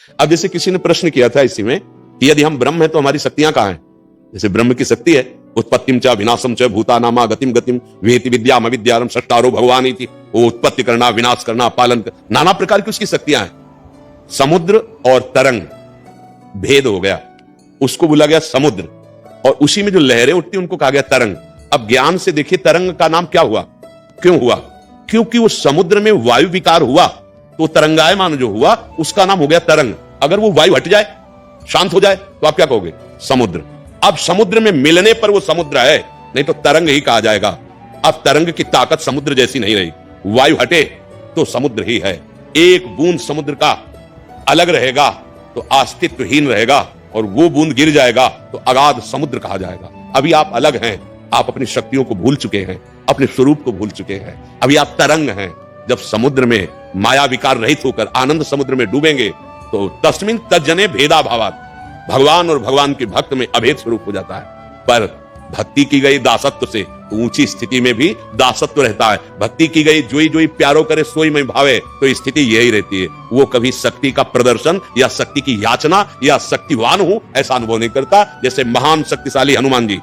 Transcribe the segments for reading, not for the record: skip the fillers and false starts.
अब जैसे किसी ने प्रश्न किया था इसी में कि यदि हम ब्रह्म हैं तो हमारी शक्तियां कहां हैं? जैसे ब्रह्म की शक्ति है उत्पत्तिम च विनाशम च भूतानामा गतिम गतिम वेति विद्याम अविद्यारम षष्टारो भगवान इति। वो उत्पत्ति करना, विनाश करना, पालन करना, नाना प्रकार की उसकी शक्तियां हैं। समुद्र और तरंग भेद हो गया, उसको बोला गया समुद्र, और उसी में जो लहरें उठती उनको कहा गया तरंग। अब ज्ञान से देखिए तरंग का नाम क्या हुआ, क्यों हुआ? क्योंकि वो समुद्र में वायु विकार हुआ तो तरंगायमान जो हुआ उसका नाम हो गया तरंग। अगर वो वायु हट जाए, शांत हो जाए, तो आप क्या कहोगे? समुद्र। अब समुद्र में मिलने पर वो समुद्र है, नहीं तो तरंग ही कहा जाएगा। अब तरंग की ताकत समुद्र जैसी नहीं रही, वायु हटे तो समुद्र ही है। एक बूंद समुद्र का अलग रहेगा तो अस्तित्वहीन रहेगा, और वो बूंद गिर जाएगा तो अगाध समुद्र कहा जाएगा। अभी आप अलग हैं, आप अपनी शक्तियों को भूल चुके हैं, अपने स्वरूप को भूल चुके हैं। अभी आप तरंग हैं। जब समुद्र में माया विकार रहित होकर आनंद समुद्र में डूबेंगे तो तस्मिन तज्जने भेदा भावात, भगवान और भगवान के भक्त में अभेद स्वरूप हो जाता है। पर भक्ति की गई दासत्व से ऊंची स्थिति में भी दासत्व रहता है। भक्ति की गई जोई जोई प्यारो करे सोई में भावे, तो स्थिति यही रहती है। वो कभी शक्ति का प्रदर्शन या शक्ति की याचना या शक्तिवान हूं ऐसा अनुभव नहीं करता। जैसे महान शक्तिशाली हनुमान जी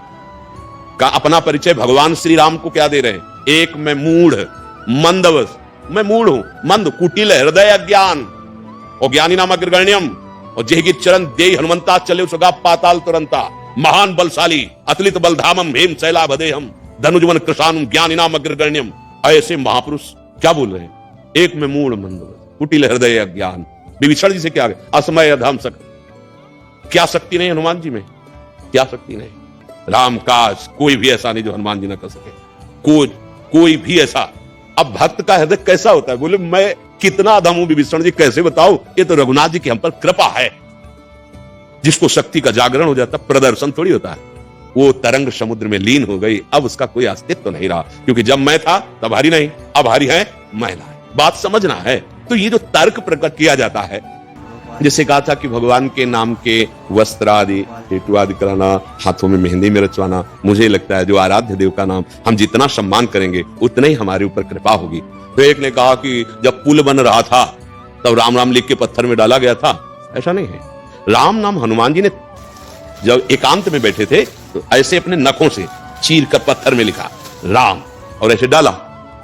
का अपना परिचय भगवान श्री राम को क्या दे रहे हैं? एक मैं मूढ़ मंदवस, मैं मूढ़ हूं, मंद, कुटिल, हृदय अज्ञान, और ज्ञानी नाम अग्रगण्यम, और जेहि चरण दे हनुमंता चले सुगा पाताल तुरंता, महान बलशाली अतुलित बलधामम हेम शैलाभदेहम धनुजवन कृशानुम ज्ञानी नाम अग्रगण्यम। ऐसे महापुरुष क्या बोल रहे हैं? एक में मूढ़ मंदवस, कुटिल, हृदय अज्ञान। विभीषण जी से क्या असमय अधम शक्ति, क्या शक्ति नहीं हनुमान जी में? क्या शक्ति नहीं? राम काज कोई भी ऐसा नहीं जो हनुमान जी न कर सके, कोई भी ऐसा। अब भक्त का हृदय कैसा होता है? बोले मैं कितना अधम हूं विभीषण जी, कैसे बताऊं? ये तो रघुनाथ जी की हम पर कृपा है। जिसको शक्ति का जागरण हो जाता, प्रदर्शन थोड़ी होता है। वो तरंग समुद्र में लीन हो गई, अब उसका कोई अस्तित्व नहीं रहा, क्योंकि जब मैं था तब हरि नहीं, अब हरि है, मैं ना। बात समझना है। तो ये जो तर्क प्रकट किया जाता है, जैसे कहा था कि भगवान के नाम के वस्त्र आदि टेटू आदि कराना, हाथों में मेहंदी में रचवाना, मुझे लगता है जो आराध्य देव का नाम हम जितना सम्मान करेंगे उतना ही हमारे ऊपर कृपा होगी। तो एक ने कहा कि जब पुल बन रहा था तब राम राम लिख के पत्थर में डाला गया था, ऐसा नहीं है। राम नाम हनुमान जी ने जब एकांत में बैठे थे तो ऐसे अपने नखों से चीर कर पत्थर में लिखा राम, और ऐसे डाला,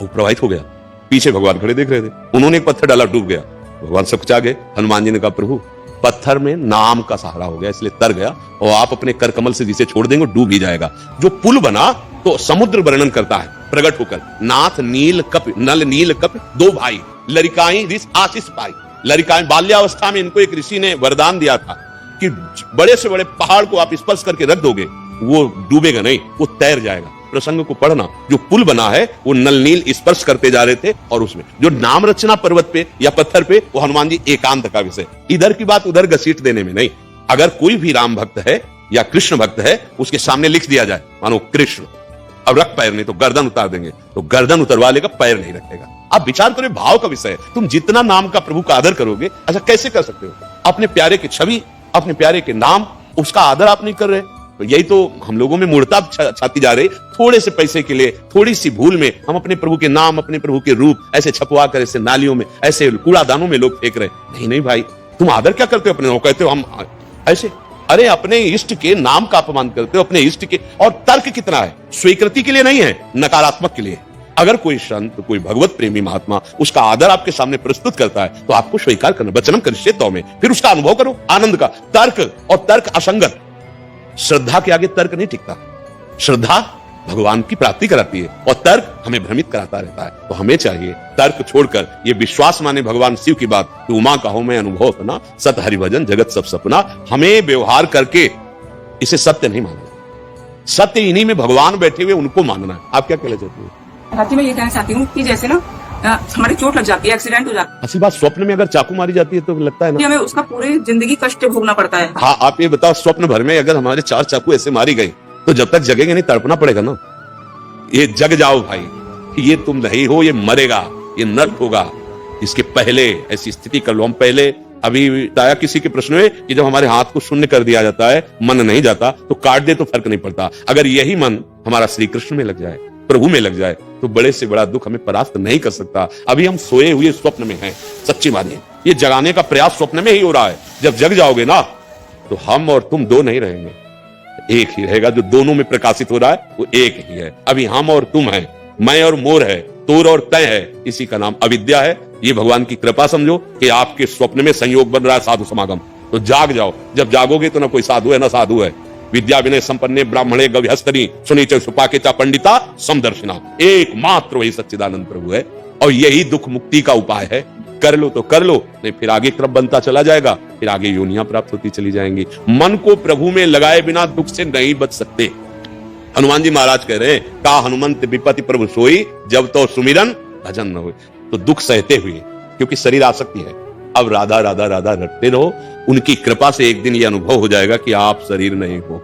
वो प्रवाहित हो गया। पीछे भगवान खड़े देख रहे थे, उन्होंने एक पत्थर डाला, डूब गया। भगवान सब कुछ आ गए। हनुमान जी ने कहा प्रभु पत्थर में नाम का सहारा हो गया इसलिए तर गया, और आप अपने कर कमल से जिसे छोड़ देंगे डूब ही जाएगा। जो पुल बना तो समुद्र वर्णन करता है प्रकट होकर, नाथ नील कप नल नील कप दो भाई लरिकाई रिस आशीष पाई। लरिकाई बाल्यावस्था में इनको एक ऋषि ने वरदान दिया था कि बड़े से बड़े पहाड़ को आप स्पर्श करके रख दोगे, वो डूबेगा नहीं, वो तैर जाएगा। प्रसंग को पढ़ना, जो पुल बना है वो नल नील स्पर्श करते जा रहे थे, और उसमें जो नाम रचना पर्वत पे या पत्थर पे, वो हनुमान जी एकांत का विषय। इधर की बात उधर घसीट देने में नहीं। अगर कोई भी राम भक्त है या कृष्ण भक्त है, उसके सामने लिख दिया जाए मानो कृष्ण, अब रख पैर, नहीं तो गर्दन उतार देंगे, तो गर्दन उतरवा लेगा, पैर नहीं रखेगा। आप विचार करें, भाव का विषय है। तुम जितना नाम का प्रभु का आदर करोगे, अच्छा कैसे कर सकते हो? अपने प्यारे की छवि, अपने प्यारे के नाम, उसका आदर आप नहीं कर रहे। तो यही तो हम लोगों में मूर्खता छाती जा रही। थोड़े से पैसे के लिए, थोड़ी सी भूल में हम अपने प्रभु के नाम, अपने प्रभु के रूप ऐसे छपवा कर ऐसे नालियों में, ऐसे कूड़ादानों में लोग फेंक रहे। नहीं नहीं भाई, तुम आदर क्या करते हो अपने? कहते हो हम ऐसे, अरे अपने इष्ट के नाम का अपमान करते हो, अपने इष्ट के। और तर्क कितना है? स्वीकृति के लिए नहीं है, नकारात्मक के लिए। अगर कोई संत, कोई भगवत प्रेमी महात्मा उसका आदर आपके सामने प्रस्तुत करता है तो आपको स्वीकार करना, वचनम करिष्ये तौ में, फिर उसका अनुभव करो आनंद का। तर्क, और तर्क असंगत। श्रद्धा के आगे तर्क नहीं टिकता। श्रद्धा भगवान की प्राप्ति कराती है, और तर्क हमें भ्रमित कराता रहता है। तो हमें चाहिए तर्क छोड़कर ये विश्वास माने भगवान शिव की बात कि उमा कहो मैं अनुभव अपना, सत हरि भजन जगत सब सपना। हमें व्यवहार करके इसे सत्य नहीं मानना। सत्य इन्हीं में भगवान बैठे हुए, उनको मानना है। आप क्या कहना चाहते हैं? साथी मैं ये कहना चाहती हूँ कि जैसे ना हमारी चोट लग जाती है, एक्सीडेंट हो जाता है, ऐसी बात स्वप्न में अगर चाकू मारी जाती है तो लगता है ना, हमें उसका पूरी जिंदगी कष्ट भोगना पड़ता है। हाँ, आप ये बताओ, स्वप्न भर में अगर हमारे 4 चाकू ऐसे मारी गई तो जब तक जगेंगे नहीं, तड़पना पड़ेगा ना। ये जग जाओ भाई, ये तुम नहीं हो, ये मरेगा, ये नर्क होगा। इसके पहले ऐसी स्थिति कर लो। हम पहले अभी आया किसी के प्रश्न में कि जब हमारे हाथ को शून्य कर दिया जाता है, मन नहीं जाता, तो काट दे तो फर्क नहीं पड़ता। अगर यही मन हमारा श्री कृष्ण में लग जाए, प्रभु में लग जाए, तो बड़े से बड़ा दुख हमें परास्त नहीं कर सकता। अभी हम सोए हुए स्वप्न में हैं, सच्ची मानिए। ये जगाने का प्रयास स्वप्न में ही हो रहा है। जब जग जाओगे ना तो हम और तुम दो नहीं रहेंगे, एक ही रहेगा। जो दोनों में प्रकाशित हो रहा है वो एक ही है। अभी हम और तुम है, मैं और मोर है, तोर और तय है, इसी का नाम अविद्या है। ये भगवान की कृपा समझो कि आपके स्वप्न में संयोग बन रहा है साधु समागम, तो जाग जाओ। जब जागोगे तो ना कोई साधु है ना साधु है। विद्या विनय संपन्ने ब्राह्मणे गव्यस्तनी सुनी च सुपाके च पंडिता समदर्शना, एकमात्र वही सच्चिदानंद प्रभु है। और यही दुख मुक्ति का उपाय है। कर लो तो कर लो, नहीं फिर आगे क्रम बनता चला जाएगा, फिर आगे योनियां प्राप्त होती चली जाएंगी। मन को प्रभु में लगाए बिना दुख से नहीं बच सकते। हनुमान जी महाराज कह रहे हैं, का हनुमंत विपति प्रभु सोई, जब तो सुमिरन भजन न हो। तो दुख सहते हुए, क्योंकि शरीर आसक्ति है। अब राधा राधा राधा रटते रहो, उनकी कृपा से एक दिन ये अनुभव हो जाएगा कि आप शरीर नहीं हो।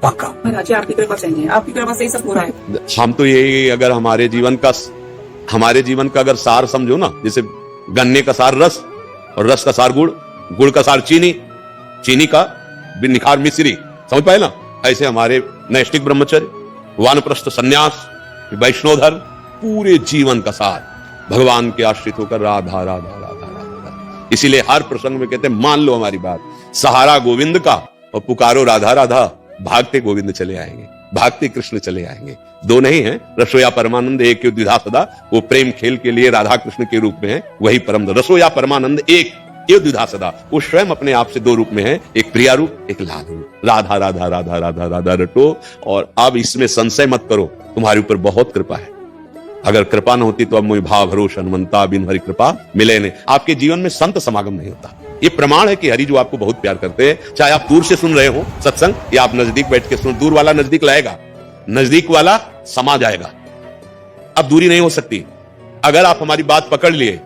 पक्का महाराज जी, आपकी कृपा चाहिए, आपकी कृपा से ही सब हो रहा है। हम तो यही, अगर हमारे जीवन का अगर सार समझो ना, जैसे गन्ने का सार रस, और रस का सार गुड़, गुड़ का सार चीनी, चीनी का निखार मिश्री, समझ पाए ना। ऐसे हमारे नैष्ठिक ब्रह्मचर्य, वानप्रस्थ संन्यास, वैष्णव धर्म, पूरे जीवन का सार भगवान के आश्रित होकर राधा राधा राधा राधा। इसीलिए हर प्रसंग में कहते हैं, मान लो हमारी बात, सहारा गोविंद का और पुकारो राधा राधा, भागते गोविंद चले आएंगे, भागते कृष्ण चले आएंगे। दो नहीं है, रसोया परमानंद एक युद्ध विधा सदा, वो प्रेम खेल के लिए राधा कृष्ण के रूप में है, वही परम रसोया परमानंद एक युद्ध विधा सदा, वो स्वयं अपने आप से दो रूप में है, एक प्रिया रूप एक लाल रूप। राधा राधा राधा राधा राधा रटो। और अब इसमें संशय मत करो, तुम्हारे ऊपर बहुत कृपा है। अगर कृपा न होती तो अब मुझे भाव भरोस हनुमंता बिन हरि कृपा मिले नहीं। आपके जीवन में संत समागम नहीं होता। ये प्रमाण है कि हरि जो आपको बहुत प्यार करते हैं, चाहे आप दूर से सुन रहे हो सत्संग, या आप नजदीक बैठ के सुन। दूर वाला नजदीक लाएगा, नजदीक वाला समा जाएगा। अब दूरी नहीं हो सकती। अगर आप हमारी बात पकड़ लिए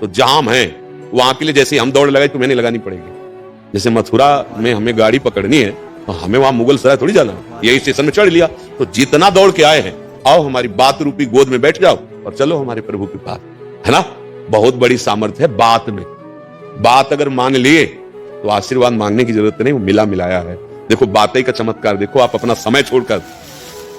तो जहां हम हैं वहां के लिए, जैसे हम दौड़ लगाए तुम्हें नहीं लगानी पड़ेगी। जैसे मथुरा में हमें गाड़ी पकड़नी है तो हमें वहां मुगल सराय थोड़ी जाना, यही स्टेशन में चढ़ लिया। तो जितना दौड़ के आए हैं, आओ हमारी बात रूपी गोद में बैठ जाओ और चलो हमारे प्रभु के पास, है ना। बहुत बड़ी सामर्थ्य है बात में। बात अगर मान लिए तो आशीर्वाद मांगने की जरूरत नहीं, वो मिला मिलाया है। देखो बातें का चमत्कार देखो। आप अपना समय छोड़कर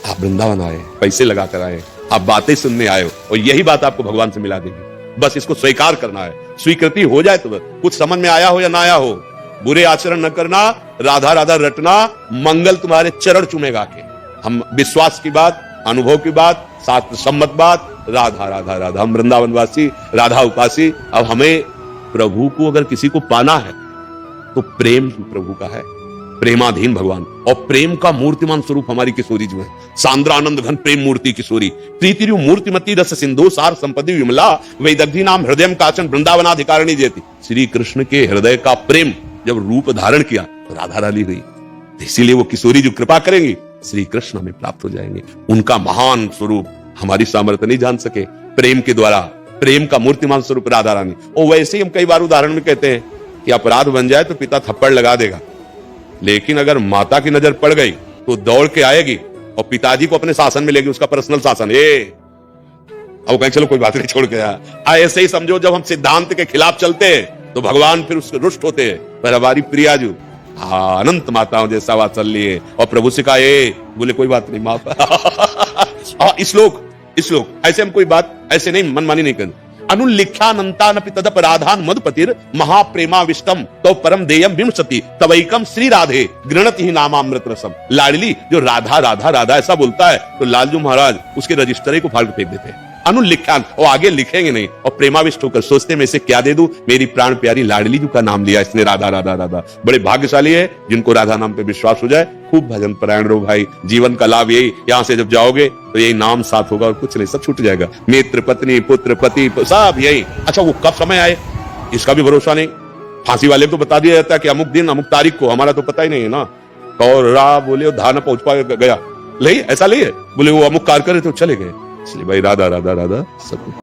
आप वृंदावन आए, पैसे लगाकर आए, आप बातें सुनने आए हो, और यही बात आपको भगवान से मिला देगी। बस इसको स्वीकार करना है। स्वीकृति हो जाए तो कुछ समझ में आया हो या ना आया हो, बुरे आचरण न करना, राधा राधा रटना, मंगल तुम्हारे चरण चूमेगा के। हम विश्वास की बात, अनुभव की बात, शास्त्र सम्मत बात, राधा राधा राधा। हम वृंदावनवासी, राधा उपासी। अब हमें प्रभु को अगर किसी को पाना है तो प्रेम प्रभु का है, प्रेमाधीन भगवान। और प्रेम का मूर्तिमान स्वरूप हमारी किशोरी जो है, सांद्रानंद घन प्रेम मूर्ति किशोरी, प्रीतिरु मूर्तिमती रस सिंधु सार संपत्ति विमला, वैदग्धी नाम हृदय काचन वृंदावनाधिकारिणी जेती। श्री कृष्ण के हृदय का प्रेम जब रूप धारण किया तो राधा रानी हुई। इसीलिए वो किशोरी जो कृपा करेंगी, श्री कृष्ण हमें प्राप्त हो जाएंगे। उनका महान स्वरूप हमारी सामर्थ्य नहीं जान सके। प्रेम के द्वारा, प्रेम का मूर्तिमान स्वरूप राधा रानी। और वैसे ही हम कई बार उदाहरण में कहते हैं कि अपराध बन जाए तो पिता थप्पड़ लगा देगा, लेकिन अगर माता की नजर पड़ गई तो दौड़ के आएगी और पिताजी को अपने शासन में लेगी, उसका पर्सनल शासन। अब कहीं चलो कोई बात नहीं, छोड़ के ऐसे ही समझो। जब हम सिद्धांत के खिलाफ चलते हैं तो भगवान फिर उससे रुष्ट होते हैं। पर हमारी प्रियाजू अनंत माताओं जैसा वात्सल्य है, और प्रभु से कहा बोले कोई बात नहीं माफ। श्लोक ऐसे हम कोई बात ऐसे नहीं मनमानी नहीं करनी। अनुल्लिख्यानंतानपि तदपराधान मधुपतिर महाप्रेमाविष्टम तो परम देयम विंशति तवैकम श्री राधे गृणति ही नामामृत रसम। लाडली जो राधा राधा राधा ऐसा बोलता है तो लालजू महाराज उसके रजिस्टर को फाड़ के फेंक देते हैं। अनुल्लिख्यान, और आगे लिखेंगे नहीं, और प्रेमाविष्ट होकर सोचते मैं इसे क्या दे दूं, मेरी प्राण प्यारी लाडली जी का नाम लिया इसने, राधा राधा राधा। बड़े भाग्यशाली है जिनको राधा नाम पे विश्वास हो जाए। खूब भजन परायण रहो भाई, जीवन का लाभ यही। यहाँ से जब जाओगे तो यही नाम साथ होगा और कुछ नहीं, सब छूट जाएगा। मित्र पत्नी पुत्र पति सब यही। अच्छा वो कब समय आए इसका भी भरोसा नहीं। फांसी वाले को बता दिया जाता है कि अमुक दिन अमुक तारीख को, हमारा तो पता ही नहीं है ना। और रा बोले धान पहुंच पा गया, नहीं ऐसा नहीं है, बोले वो अमुक कार्य करे तो चले गए। इसलिए भाई राधा राधा राधा सब